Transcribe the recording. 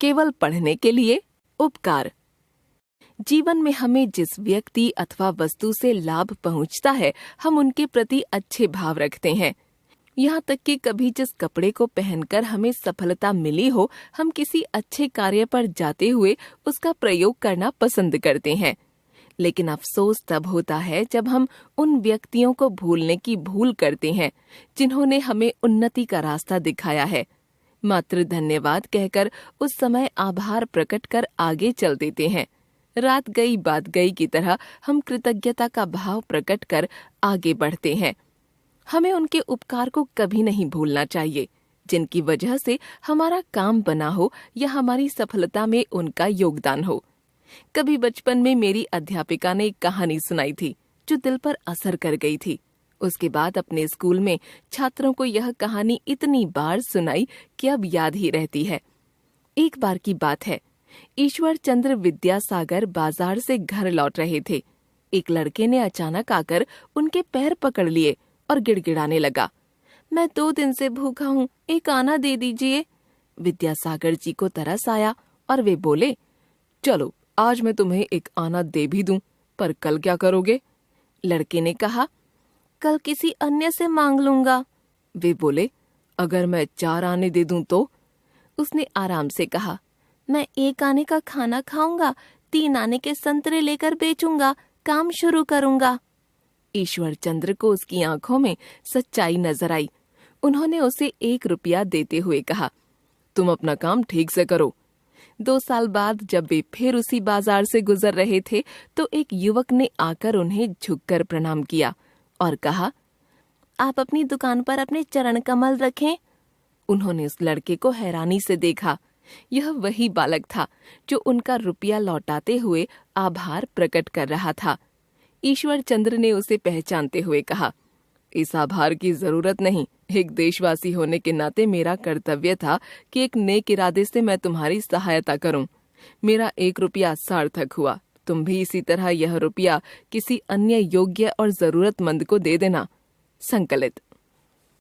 केवल पढ़ने के लिए उपकार। जीवन में हमें जिस व्यक्ति अथवा वस्तु से लाभ पहुंचता है, हम उनके प्रति अच्छे भाव रखते हैं। यहाँ तक कि कभी जिस कपड़े को पहनकर हमें सफलता मिली हो, हम किसी अच्छे कार्य पर जाते हुए उसका प्रयोग करना पसंद करते हैं। लेकिन अफसोस तब होता है जब हम उन व्यक्तियों को भूलने की भूल करते हैं जिन्होंने हमें उन्नति का रास्ता दिखाया है। मात्र धन्यवाद कहकर उस समय आभार प्रकट कर आगे चल देते हैं। रात गई बात गई की तरह हम कृतज्ञता का भाव प्रकट कर आगे बढ़ते हैं। हमें उनके उपकार को कभी नहीं भूलना चाहिए जिनकी वजह से हमारा काम बना हो या हमारी सफलता में उनका योगदान हो। कभी बचपन में मेरी अध्यापिका ने एक कहानी सुनाई थी जो दिल पर असर कर गई थी। उसके बाद अपने स्कूल में छात्रों को यह कहानी इतनी बार सुनाई कि अब याद ही रहती है। एक बार की बात है, ईश्वर चंद्र विद्यासागर बाजार से घर लौट रहे थे। एक लड़के ने अचानक आकर उनके पैर पकड़ लिए और गिड़गिड़ाने लगा, मैं 2 दिन से भूखा हूँ, एक आना दे दीजिए। विद्यासागर जी को तरस आया और वे बोले, चलो आज मैं तुम्हें एक आना दे भी दूं, पर कल क्या करोगे? लड़के ने कहा, कल किसी अन्य से मांग लूंगा। वे बोले, अगर मैं 4 आने दे दूं तो? उसने आराम से कहा, मैं 1 आने का खाना खाऊंगा, 3 आने के संतरे लेकर बेचूंगा, काम शुरू करूंगा। ईश्वर चंद्र को उसकी आंखों में सच्चाई नजर आई। उन्होंने उसे 1 रुपया देते हुए कहा, तुम अपना काम ठीक से करो। 2 साल बाद जब वे फिर उसी बाजार से गुजर रहे थे तो एक युवक ने आकर उन्हें झुककर प्रणाम किया और कहा, आप अपनी दुकान पर अपने चरण कमल रखें। उन्होंने उस लड़के को हैरानी से देखा। यह वही बालक था जो उनका रुपया लौटाते हुए आभार प्रकट कर रहा था। ईश्वर चंद्र ने उसे पहचानते हुए कहा, इस आभार की जरूरत नहीं, एक देशवासी होने के नाते मेरा कर्तव्य था कि एक नेक इरादे से मैं तुम्हारी सहायता करूं। मेरा 1 रुपया सार्थक हुआ। तुम भी इसी तरह यह रुपया किसी अन्य योग्य और जरूरतमंद को दे देना। संकलित।